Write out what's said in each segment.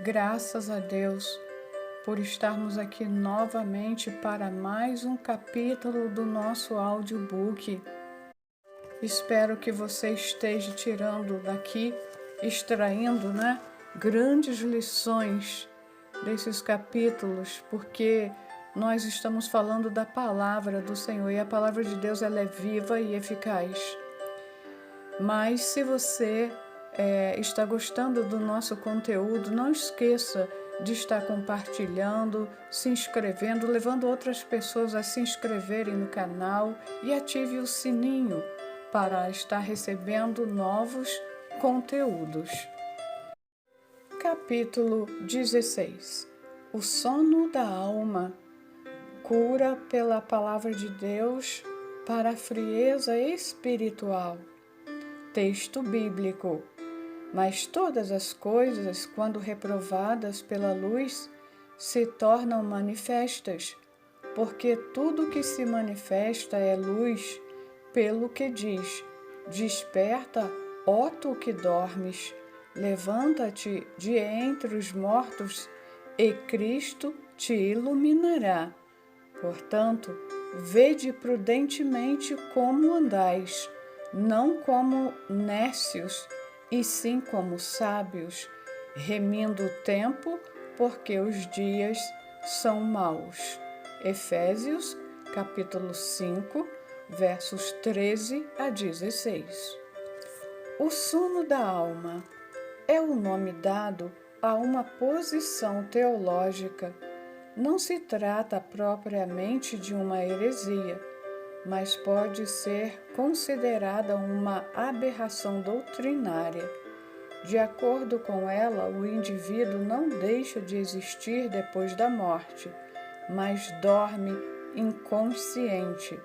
Graças a Deus por estarmos aqui novamente para mais um capítulo do nosso audiobook. Espero que você esteja tirando daqui, extraindo, grandes lições desses capítulos, porque nós estamos falando da palavra do Senhor e a palavra de Deus ela é viva e eficaz. Mas se você está gostando do nosso conteúdo, não esqueça de estar compartilhando, se inscrevendo, levando outras pessoas a se inscreverem no canal e ative o sininho para estar recebendo novos conteúdos. Capítulo 16. O sono da alma. Cura pela palavra de Deus para a frieza espiritual. Texto bíblico. Mas todas as coisas, quando reprovadas pela luz, se tornam manifestas, porque tudo que se manifesta é luz, pelo que diz: Desperta, ó tu que dormes, levanta-te de entre os mortos, e Cristo te iluminará. Portanto, vede prudentemente como andais, não como nécios, e sim como sábios, remindo o tempo, porque os dias são maus. Efésios, capítulo 5, versos 13 a 16. O sono da alma é o nome dado a uma posição teológica. Não se trata propriamente de uma heresia, mas pode ser considerada uma aberração doutrinária. De acordo com ela, o indivíduo não deixa de existir depois da morte, mas dorme inconsciente,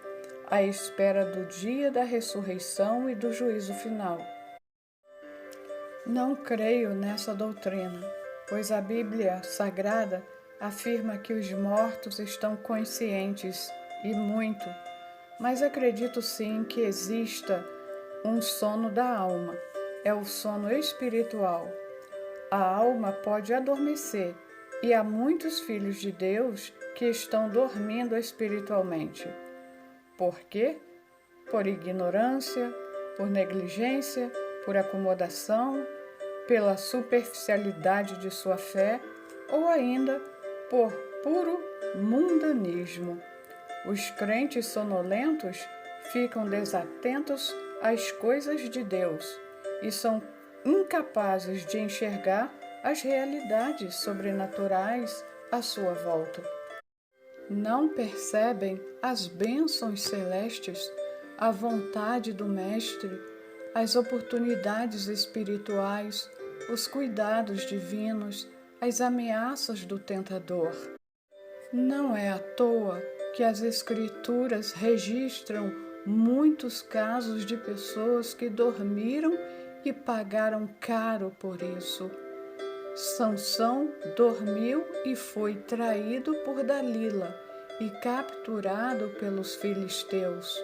à espera do dia da ressurreição e do juízo final. Não creio nessa doutrina, pois a Bíblia Sagrada afirma que os mortos estão conscientes, e muito, mas acredito sim que exista um sono da alma, é o sono espiritual. A alma pode adormecer, e há muitos filhos de Deus que estão dormindo espiritualmente. Por quê? Por ignorância, por negligência, por acomodação, pela superficialidade de sua fé ou ainda por puro mundanismo. Os crentes sonolentos ficam desatentos às coisas de Deus e são incapazes de enxergar as realidades sobrenaturais à sua volta. Não percebem as bênçãos celestes, a vontade do Mestre, as oportunidades espirituais, os cuidados divinos, as ameaças do tentador. Não é à toa que as Escrituras registram muitos casos de pessoas que dormiram e pagaram caro por isso. Sansão dormiu e foi traído por Dalila e capturado pelos filisteus.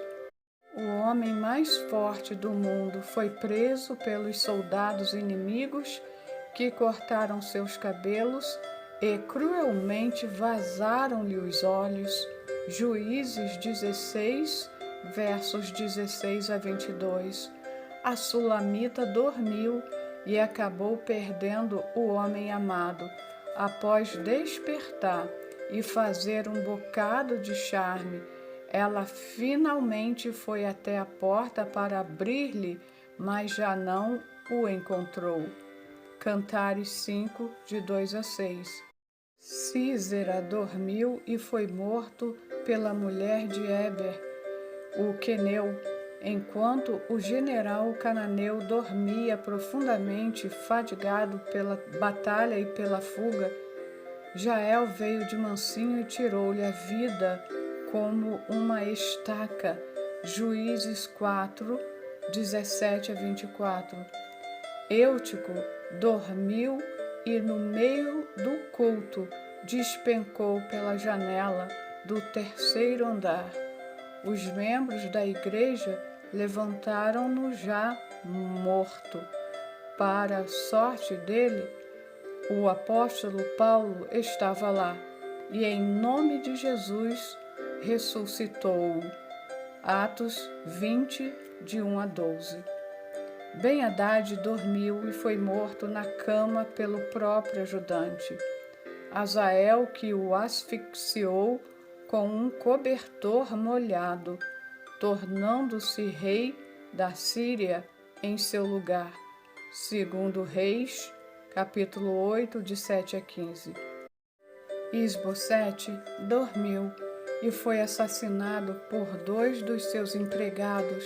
O homem mais forte do mundo foi preso pelos soldados inimigos que cortaram seus cabelos e cruelmente vazaram-lhe os olhos. Juízes 16, versos 16 a 22. A Sulamita dormiu e acabou perdendo o homem amado. Após despertar e fazer um bocado de charme, ela finalmente foi até a porta para abrir-lhe, mas já não o encontrou. Cantares 5, de 2 a 6. Císera dormiu e foi morto pela mulher de Éber, o queneu, enquanto o general cananeu dormia profundamente, fadigado pela batalha e pela fuga. Jael veio de mansinho e tirou-lhe a vida como uma estaca. Juízes 4, 17 a 24. Eutico dormiu e no meio do culto despencou pela janela do terceiro andar. Os membros da igreja levantaram-no já morto. Para a sorte dele, O apóstolo Paulo estava lá e, em nome de Jesus, ressuscitou-o. Atos 20, de 1 a 12. Ben-Hadad dormiu e foi morto na cama pelo próprio ajudante. Azael, que o asfixiou com um cobertor molhado, tornando-se rei da Síria em seu lugar. Segundo Reis, capítulo 8, de 7 a 15. Isbosete dormiu e foi assassinado por 2 dos seus empregados.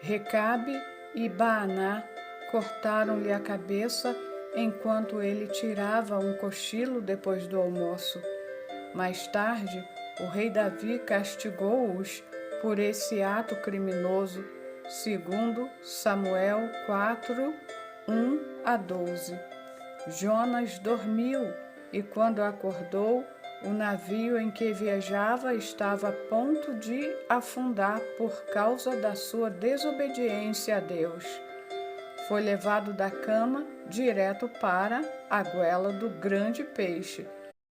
Recabe e Baaná cortaram-lhe a cabeça enquanto ele tirava um cochilo depois do almoço. Mais tarde, o rei Davi castigou-os por esse ato criminoso, segundo Samuel 4, 1 a 12. Jonas dormiu e, quando acordou, o navio em que viajava estava a ponto de afundar por causa da sua desobediência a Deus. Foi levado da cama direto para a goela do grande peixe.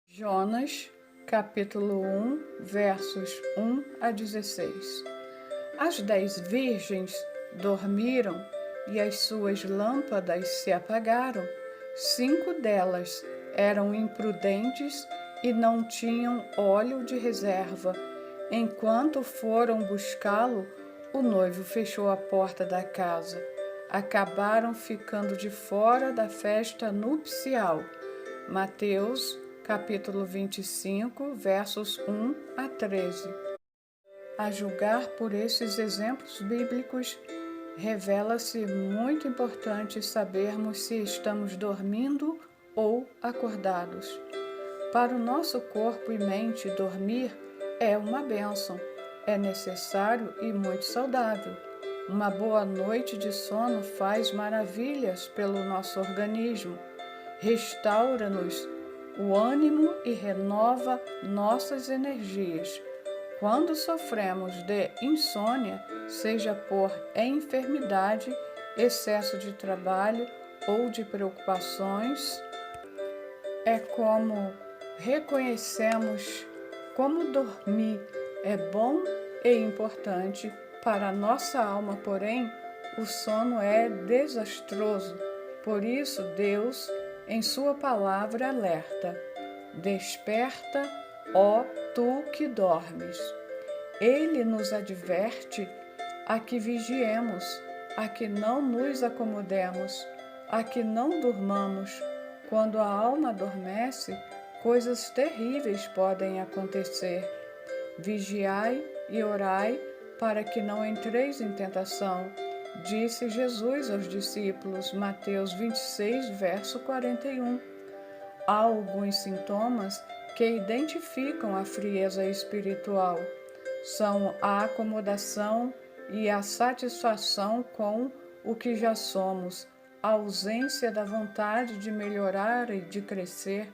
Jonas, capítulo 1, versos 1 a 16. As 10 virgens dormiram e as suas lâmpadas se apagaram. 5 delas eram imprudentes e não tinham óleo de reserva. Enquanto foram buscá-lo, o noivo fechou a porta da casa. Acabaram ficando de fora da festa nupcial. Mateus, capítulo 25, versos 1 a 13. A julgar por esses exemplos bíblicos, revela-se muito importante sabermos se estamos dormindo ou acordados. Para o nosso corpo e mente, dormir é uma bênção, é necessário e muito saudável. Uma boa noite de sono faz maravilhas pelo nosso organismo, restaura-nos o ânimo e renova nossas energias. Quando sofremos de insônia, seja por enfermidade, excesso de trabalho ou de preocupações, é como reconhecemos como dormir é bom e importante para a nossa alma, porém, o sono é desastroso. Por isso, Deus, em sua palavra, alerta: desperta, ó tu que dormes. Ele nos adverte a que vigiemos, a que não nos acomodemos, a que não durmamos. Quando a alma adormece, coisas terríveis podem acontecer. Vigiai e orai para que não entreis em tentação, disse Jesus aos discípulos, Mateus 26, verso 41. Há alguns sintomas que identificam a frieza espiritual. São a acomodação e a satisfação com o que já somos, a ausência da vontade de melhorar e de crescer,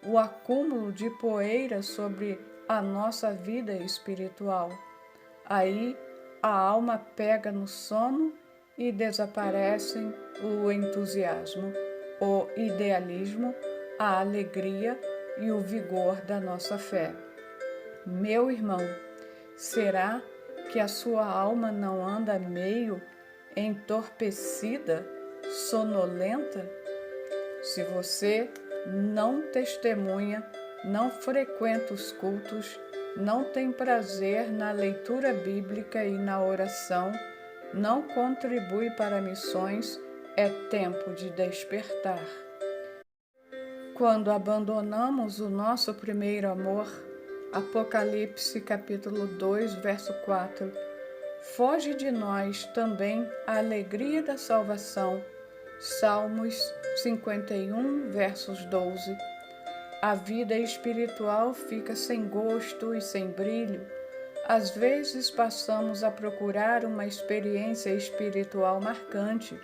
o acúmulo de poeira sobre a nossa vida espiritual. Aí a alma pega no sono e desaparecem o entusiasmo, o idealismo, a alegria e o vigor da nossa fé. Meu irmão, será que a sua alma não anda meio entorpecida, sonolenta? Se você não testemunha, não frequenta os cultos, não tem prazer na leitura bíblica e na oração, não contribui para missões, é tempo de despertar. Quando abandonamos o nosso primeiro amor, Apocalipse capítulo 2, verso 4, foge de nós também a alegria da salvação. Salmos 51, versos 12. A vida espiritual fica sem gosto e sem brilho. Às vezes passamos a procurar uma experiência espiritual marcante,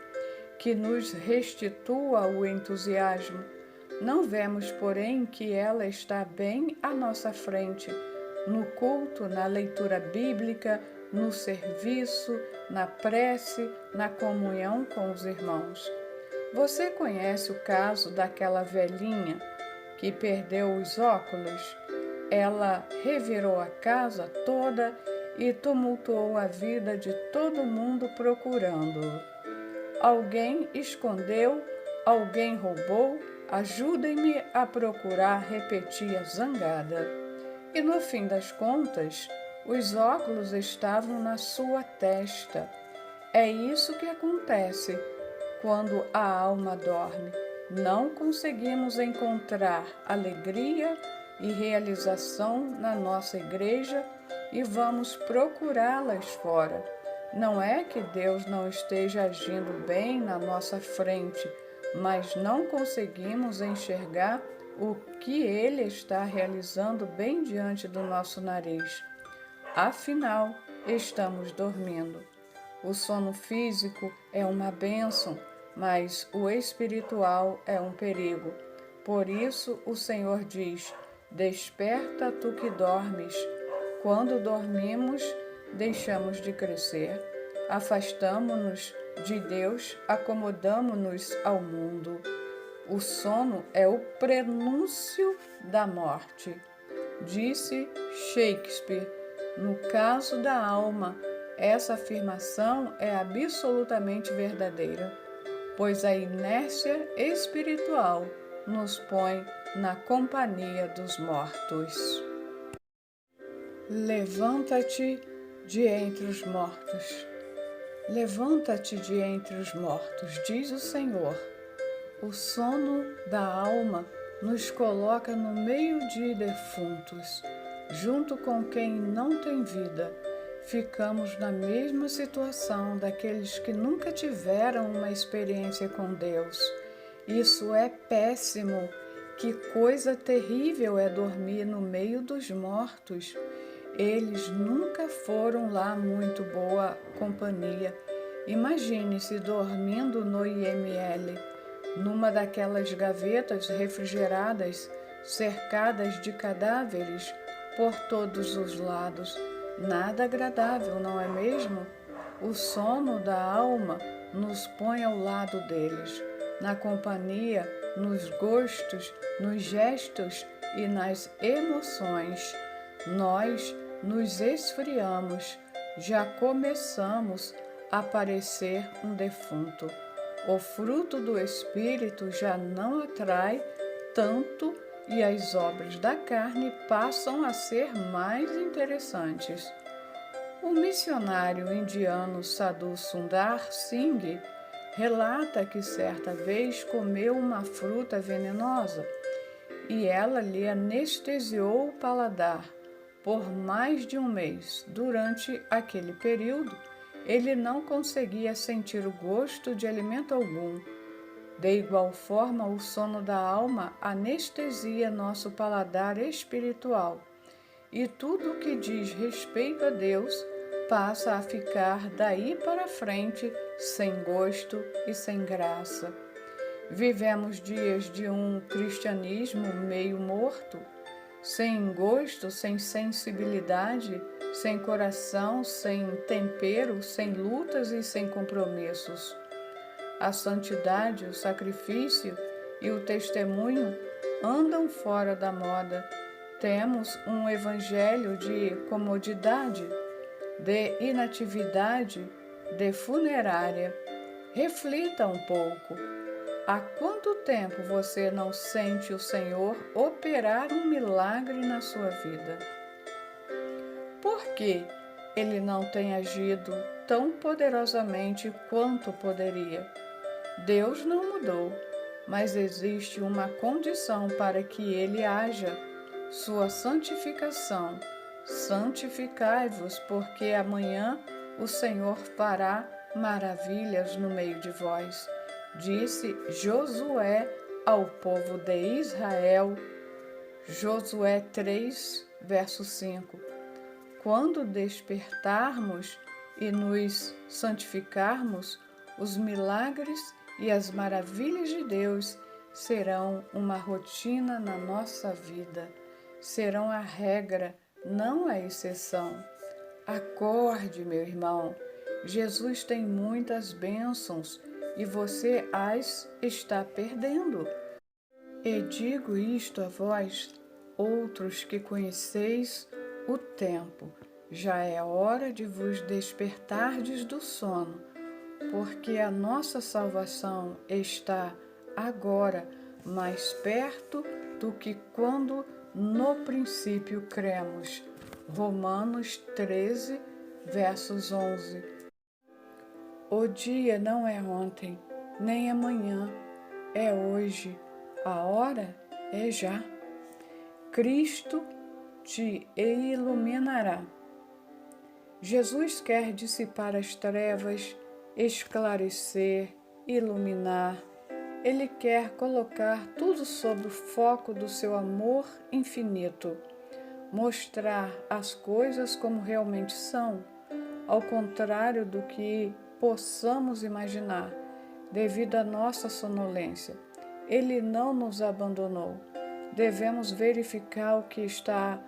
que nos restitua o entusiasmo. Não vemos, porém, que ela está bem à nossa frente, no culto, na leitura bíblica, no serviço, na prece, na comunhão com os irmãos. Você conhece o caso daquela velhinha que perdeu os óculos? Ela revirou a casa toda e tumultuou a vida de todo mundo procurando-o. Alguém escondeu, alguém roubou, ajudem-me a procurar, repetia zangada. E no fim das contas, os óculos estavam na sua testa. É isso que acontece quando a alma dorme. Não conseguimos encontrar alegria e realização na nossa igreja e vamos procurá-las fora. Não é que Deus não esteja agindo bem na nossa frente, mas não conseguimos enxergar o que Ele está realizando bem diante do nosso nariz. Afinal, estamos dormindo. O sono físico é uma bênção, mas o espiritual é um perigo. Por isso o Senhor diz: desperta tu que dormes. Quando dormimos, deixamos de crescer, afastamo-nos de Deus, acomodamo-nos ao mundo. O sono é o prenúncio da morte. Disse Shakespeare. No caso da alma, essa afirmação é absolutamente verdadeira, pois a inércia espiritual nos põe na companhia dos mortos. Levanta-te de entre os mortos. Levanta-te de entre os mortos, diz o Senhor. O sono da alma nos coloca no meio de defuntos, junto com quem não tem vida. Ficamos na mesma situação daqueles que nunca tiveram uma experiência com Deus. Isso é péssimo. Que coisa terrível é dormir no meio dos mortos. Eles nunca foram lá muito boa companhia. Imagine-se dormindo no IML, numa daquelas gavetas refrigeradas, cercadas de cadáveres por todos os lados. Nada agradável, não é mesmo? O sono da alma nos põe ao lado deles, na companhia, nos gostos, nos gestos e nas emoções. Nós nos esfriamos, já começamos a parecer um defunto. O fruto do Espírito já não atrai tanto e as obras da carne passam a ser mais interessantes. O missionário indiano Sadhu Sundar Singh relata que certa vez comeu uma fruta venenosa e ela lhe anestesiou o paladar por mais de um mês. Durante aquele período, ele não conseguia sentir o gosto de alimento algum. De igual forma, o sono da alma anestesia nosso paladar espiritual, e tudo o que diz respeito a Deus passa a ficar daí para frente sem gosto e sem graça. Vivemos dias de um cristianismo meio morto, sem gosto, sem sensibilidade, sem coração, sem tempero, sem lutas e sem compromissos. A santidade, o sacrifício e o testemunho andam fora da moda. Temos um evangelho de comodidade, de inatividade, de funerária. Reflita um pouco. Há quanto tempo você não sente o Senhor operar um milagre na sua vida? Por que Ele não tem agido tão poderosamente quanto poderia? Deus não mudou, mas existe uma condição para que Ele haja: sua santificação. Santificai-vos, porque amanhã o Senhor fará maravilhas no meio de vós. Disse Josué ao povo de Israel, Josué 3, verso 5. Quando despertarmos e nos santificarmos, os milagres e as maravilhas de Deus serão uma rotina na nossa vida, serão a regra, não a exceção. Acorde, meu irmão, Jesus tem muitas bênçãos e você as está perdendo. E digo isto a vós, outros que conheceis o tempo, já é hora de vos despertardes do sono, porque a nossa salvação está agora mais perto do que quando no princípio cremos. Romanos 13, versos 11. O dia não é ontem, nem amanhã, é hoje. A hora é já. Cristo te iluminará. Jesus quer dissipar as trevas, esclarecer, iluminar. Ele quer colocar tudo sob o foco do seu amor infinito, mostrar as coisas como realmente são, ao contrário do que possamos imaginar, devido à nossa sonolência. Ele não nos abandonou. Devemos verificar o que está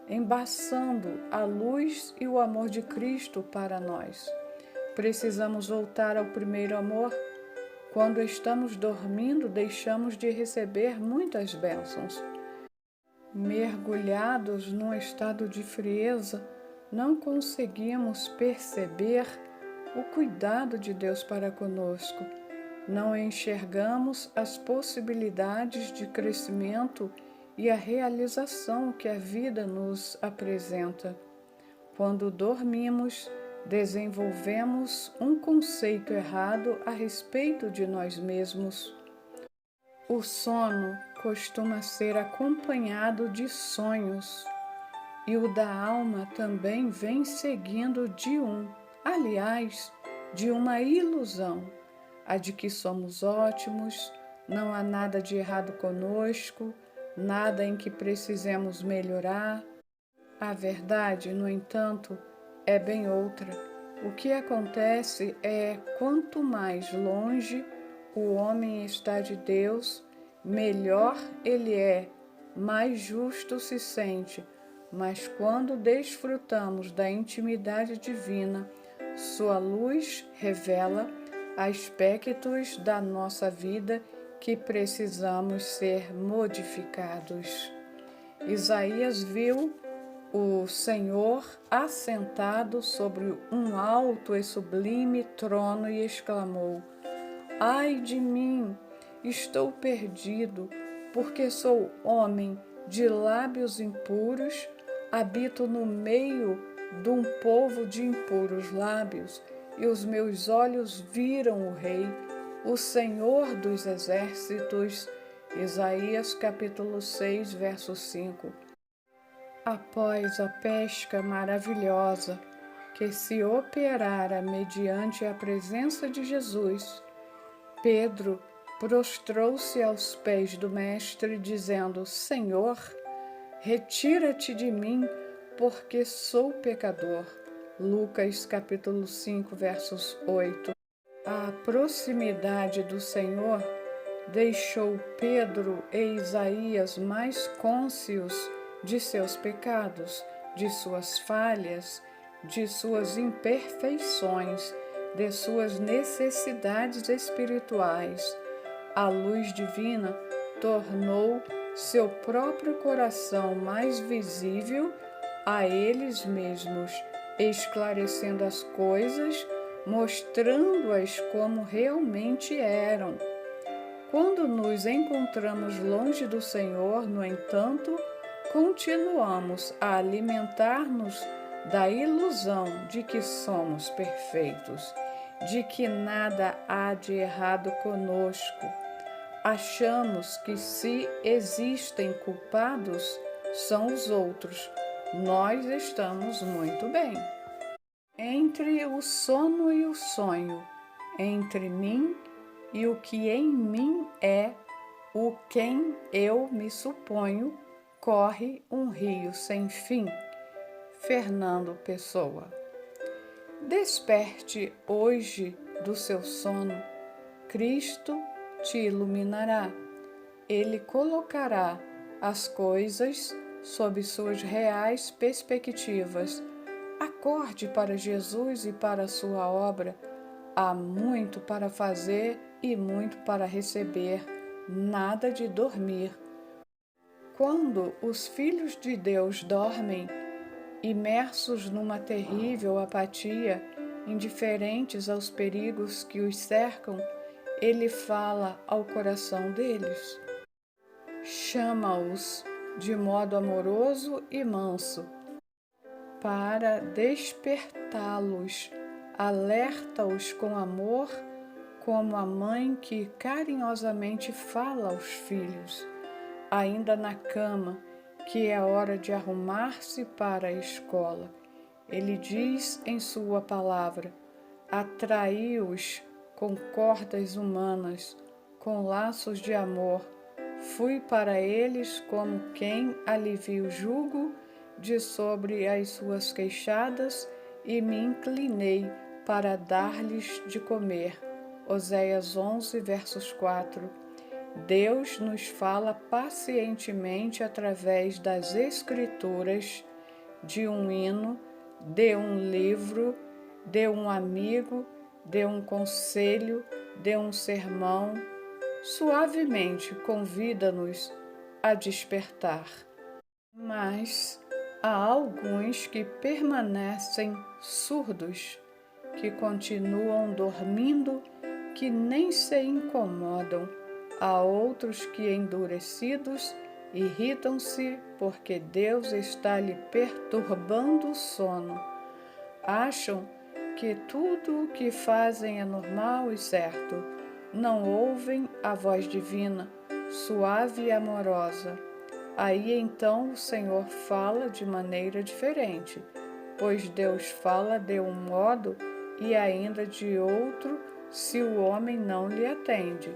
embaçando a luz e o amor de Cristo para nós. Precisamos voltar ao primeiro amor. Quando estamos dormindo, deixamos de receber muitas bênçãos. Mergulhados num estado de frieza, não conseguimos perceber o cuidado de Deus para conosco. Não enxergamos as possibilidades de crescimento e a realização que a vida nos apresenta. Quando dormimos, desenvolvemos um conceito errado a respeito de nós mesmos. O sono costuma ser acompanhado de sonhos, e o da alma também vem seguindo de uma ilusão, a de que somos ótimos, não há nada de errado conosco, nada em que precisemos melhorar. A verdade, no entanto, é bem outra. O que acontece é quanto mais longe o homem está de Deus, melhor ele é, mais justo se sente. Mas quando desfrutamos da intimidade divina, sua luz revela aspectos da nossa vida que precisamos ser modificados. Isaías viu o Senhor assentado sobre um alto e sublime trono e exclamou: Ai de mim, estou perdido, porque sou homem de lábios impuros, habito no meio de um povo de impuros lábios, e os meus olhos viram o Rei, o Senhor dos exércitos. Isaías capítulo 6, verso 5. Após a pesca maravilhosa que se operara mediante a presença de Jesus, Pedro prostrou-se aos pés do Mestre, dizendo: Senhor, retira-te de mim, porque sou pecador. Lucas capítulo 5, versos 8. A proximidade do Senhor deixou Pedro e Isaías mais cônscios de seus pecados, de suas falhas, de suas imperfeições, de suas necessidades espirituais. A luz divina tornou seu próprio coração mais visível a eles mesmos, esclarecendo as coisas, mostrando-as como realmente eram. Quando nos encontramos longe do Senhor, no entanto, continuamos a alimentar-nos da ilusão de que somos perfeitos, de que nada há de errado conosco. Achamos que se existem culpados, são os outros. Nós estamos muito bem. Entre o sono e o sonho, entre mim e o que em mim é, o quem eu me suponho, corre um rio sem fim. Fernando Pessoa. Desperte hoje do seu sono. Cristo te iluminará. Ele colocará as coisas sob suas reais perspectivas. Acorde para Jesus e para a sua obra. Há muito para fazer e muito para receber, nada de dormir. Quando os filhos de Deus dormem, imersos numa terrível apatia, indiferentes aos perigos que os cercam, ele fala ao coração deles. Chama-os de modo amoroso e manso, para despertá-los, alerta-os com amor, como a mãe que carinhosamente fala aos filhos, ainda na cama, que é hora de arrumar-se para a escola. Ele diz em sua palavra: atraí-os com cordas humanas, com laços de amor. Fui para eles como quem alivia o jugo de sobre as suas queixadas e me inclinei para dar-lhes de comer. Oséias 11, versos 4. Deus nos fala pacientemente através das Escrituras, de um hino, de um livro, de um amigo, de um conselho, de um sermão. Suavemente convida-nos a despertar. Mas há alguns que permanecem surdos, que continuam dormindo, que nem se incomodam. Há outros que, endurecidos, irritam-se porque Deus está lhe perturbando o sono. Acham que tudo o que fazem é normal e certo. Não ouvem a voz divina, suave e amorosa. Aí então o Senhor fala de maneira diferente, pois Deus fala de um modo e ainda de outro se o homem não lhe atende.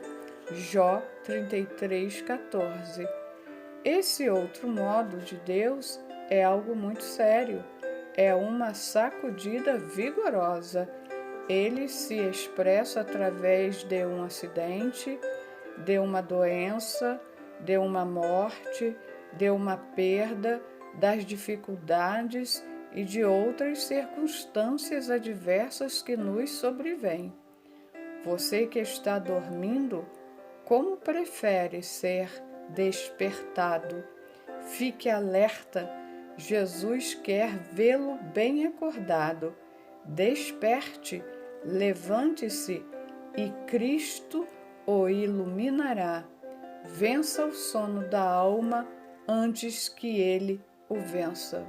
Jó 33:14. Esse outro modo de Deus é algo muito sério, é uma sacudida vigorosa. Ele se expressa através de um acidente, de uma doença, de uma morte, de uma perda, das dificuldades e de outras circunstâncias adversas que nos sobrevêm. Você que está dormindo, como prefere ser despertado? Fique alerta, Jesus quer vê-lo bem acordado. Desperte, levante-se e Cristo o iluminará. Vença o sono da alma antes que ele o vença.